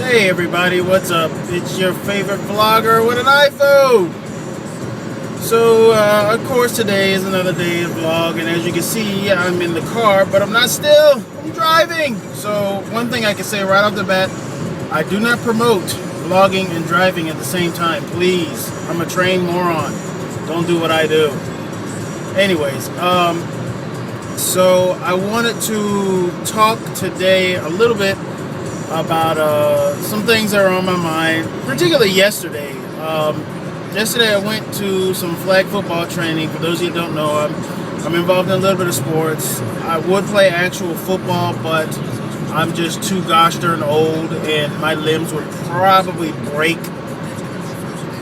Hey everybody, what's up? It's your favorite vlogger with an iPhone. So, of course today is another day of vlog, and as you can see, I'm in the car, but I'm not still. I'm driving. So, one thing I can say right off the bat, I do not promote vlogging and driving at the same time. Please, I'm a trained moron. Don't do what I do. Anyways, so I wanted to talk today a little bit about some things that are on my mind, particularly yesterday. Yesterday I went to some flag football training. For those of you who don't know, I'm involved in a little bit of sports. I would play actual football, but I'm just too gosh darn old and my limbs would probably break.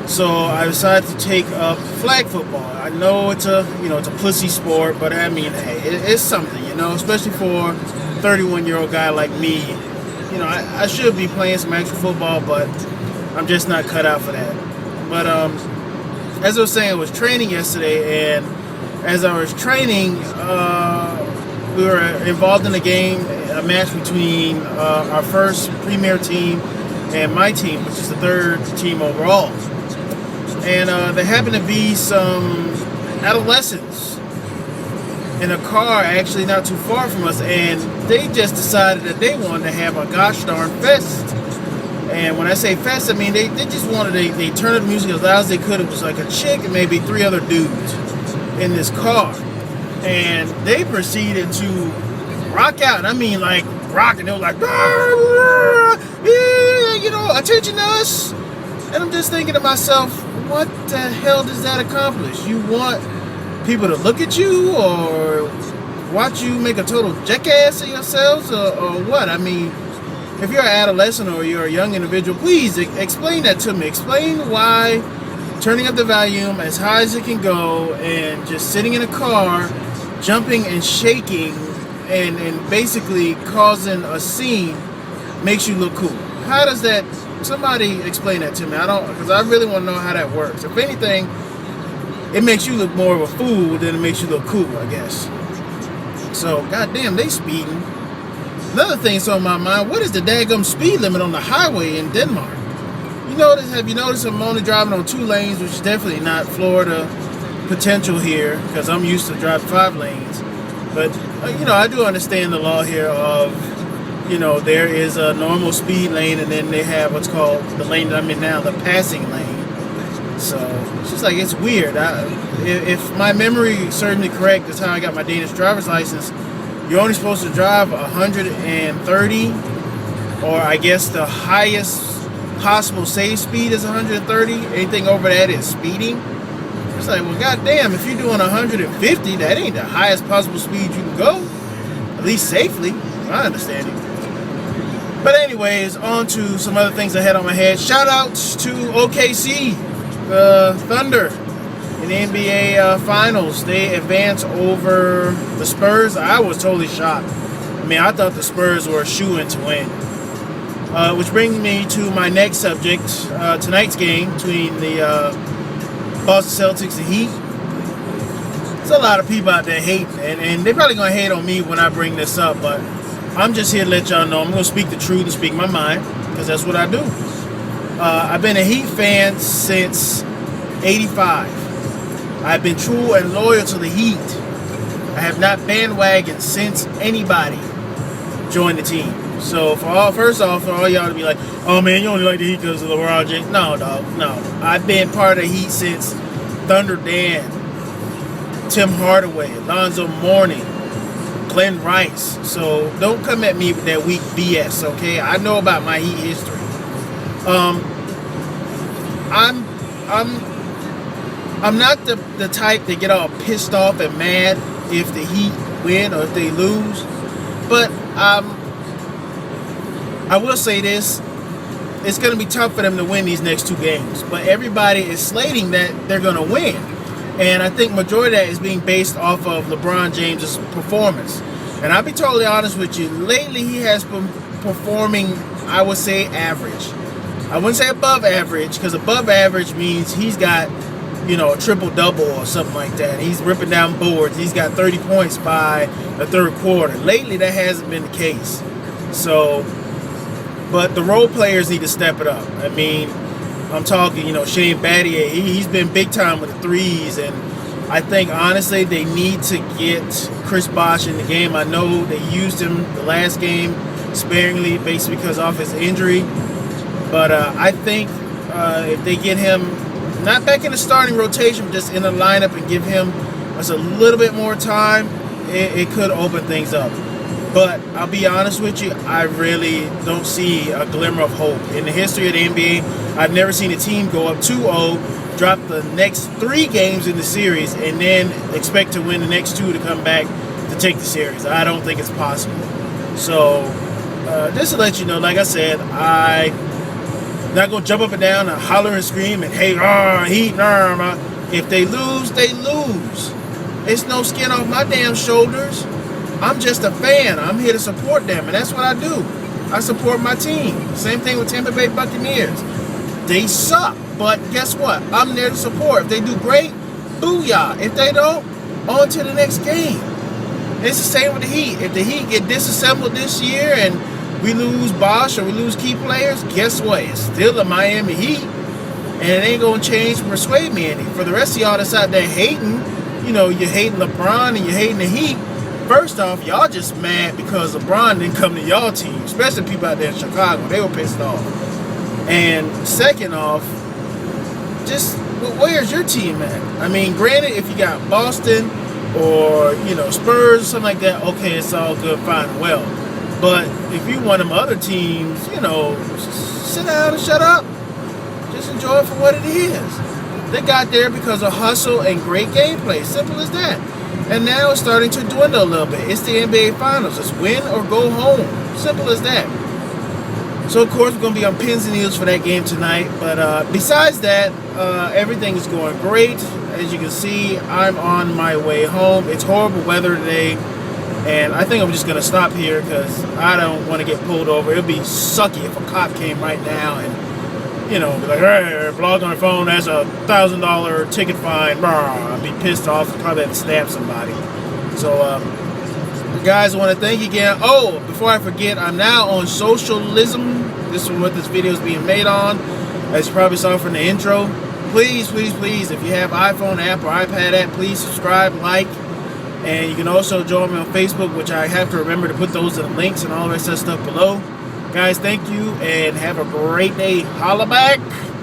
So I decided to take up flag football. I know it's a pussy sport, but I mean, hey, it's something, especially for a 31-year-old guy like me. I should be playing some actual football, but I'm just not cut out for that. But as I was saying, I was training yesterday, and as I was training, we were involved in a game, a match between our first premier team and my team, which is the third team overall. And there happened to be some adolescents in a car actually not too far from us, and they just decided that they wanted to have a gosh darn fest. And when I say fest, I mean they just wanted, they turned the music as loud as they could. It was like a chick and maybe 3 other dudes in this car, and they proceeded to rock out. And I mean like rocking. They were like, yeah, attention us. And I'm just thinking to myself, what the hell does that accomplish? You want people to look at you or watch you make a total jackass of yourselves, or what? I mean, if you're an adolescent or you're a young individual, please explain that to me. Explain why turning up the volume as high as it can go and just sitting in a car, jumping and shaking and basically causing a scene makes you look cool. How does that? Somebody explain that to me. Because I really want to know how that works. If anything, it makes you look more of a fool than it makes you look cool, I guess. So, goddamn, they speeding. Another thing's on my mind, what is the daggum speed limit on the highway in Denmark? Have you noticed I'm only driving on 2 lanes, which is definitely not Florida potential here, because I'm used to driving 5 lanes. But, I do understand the law here of, there is a normal speed lane, and then they have what's called, the lane that I'm in now, the passing lane. So, it's just like, it's weird. If my memory serves me correct, that's how I got my Danish driver's license. You're only supposed to drive 130, or I guess the highest possible safe speed is 130. Anything over that is speeding. It's like, well, goddamn, if you're doing 150, that ain't the highest possible speed you can go. At least safely, my understanding. But anyways, on to some other things I had on my head. Shout outs to OKC, the Thunder. In the NBA Finals, they advanced over the Spurs. I was totally shocked. I mean, I thought the Spurs were a shoo-in to win. Which brings me to my next subject, tonight's game between the Boston Celtics and Heat. There's a lot of people out there hating, and they're probably going to hate on me when I bring this up, but I'm just here to let y'all know I'm going to speak the truth and speak my mind, because that's what I do. I've been a Heat fan since '85. I've been true and loyal to the Heat. I have not bandwagoned since anybody joined the team. So first off, for all y'all to be like, oh man, you only like the Heat because of LeBron James. No, dog, no. I've been part of the Heat since Thunder Dan, Tim Hardaway, Alonzo Mourning, Glenn Rice. So don't come at me with that weak BS, okay? I know about my Heat history. I'm not the type to get all pissed off and mad if the Heat win or if they lose, but I will say this, it's going to be tough for them to win these next 2 games, but everybody is slating that they're going to win, and I think majority of that is being based off of LeBron James' performance. And I'll be totally honest with you, lately he has been performing, I would say, average. I wouldn't say above average, because above average means he's got a triple-double or something like that. He's ripping down boards. He's got 30 points by the third quarter. Lately, that hasn't been the case. So, But the role players need to step it up. I mean, I'm talking, Shane Battier. He's been big time with the threes, and I think honestly they need to get Chris Bosh in the game. I know they used him the last game sparingly, basically because of his injury. But I think if they get him not back in the starting rotation, but just in the lineup and give him just a little bit more time, it could open things up. But I'll be honest with you, I really don't see a glimmer of hope. In the history of the NBA, I've never seen a team go up 2-0, drop the next 3 games in the series, and then expect to win the next 2 to come back to take the series. I don't think it's possible. So, just to let you know, like I said, I'm not going to jump up and down and holler and scream and, hey, Heat, if they lose, they lose. It's no skin off my damn shoulders. I'm just a fan. I'm here to support them, and that's what I do. I support my team. Same thing with Tampa Bay Buccaneers. They suck, but guess what? I'm there to support. If they do great, booyah. If they don't, on to the next game. It's the same with the Heat. If the Heat get disassembled this year and we lose Bosh or we lose key players, guess what? It's still the Miami Heat, and it ain't going to change and persuade me any. For the rest of y'all that's out there hating, you're hating LeBron and you're hating the Heat, first off, y'all just mad because LeBron didn't come to y'all team, especially people out there in Chicago. They were pissed off. And second off, just where's your team at? I mean, granted, if you got Boston or, Spurs or something like that, okay, it's all good, fine, and well. But if you one of them other teams, sit down and shut up. Just enjoy it for what it is. They got there because of hustle and great gameplay. Simple as that. And now it's starting to dwindle a little bit. It's the NBA Finals. It's win or go home. Simple as that. So, of course, we're going to be on pins and needles for that game tonight. But besides that, everything is going great. As you can see, I'm on my way home. It's horrible weather today. And I think I'm just going to stop here because I don't want to get pulled over. It would be sucky if a cop came right now and, be like, hey, blog on the phone, that's $1,000 ticket fine. I'd be pissed off and probably have to stab somebody. So, guys, I want to thank you again. Oh, before I forget, I'm now on Socialism. This is what this video is being made on. As you probably saw from the intro. Please, please, please, if you have iPhone app or iPad app, please subscribe, like. And you can also join me on Facebook, which I have to remember to put those in the links and all the rest of that stuff below. Guys, thank you, and have a great day. Holla back.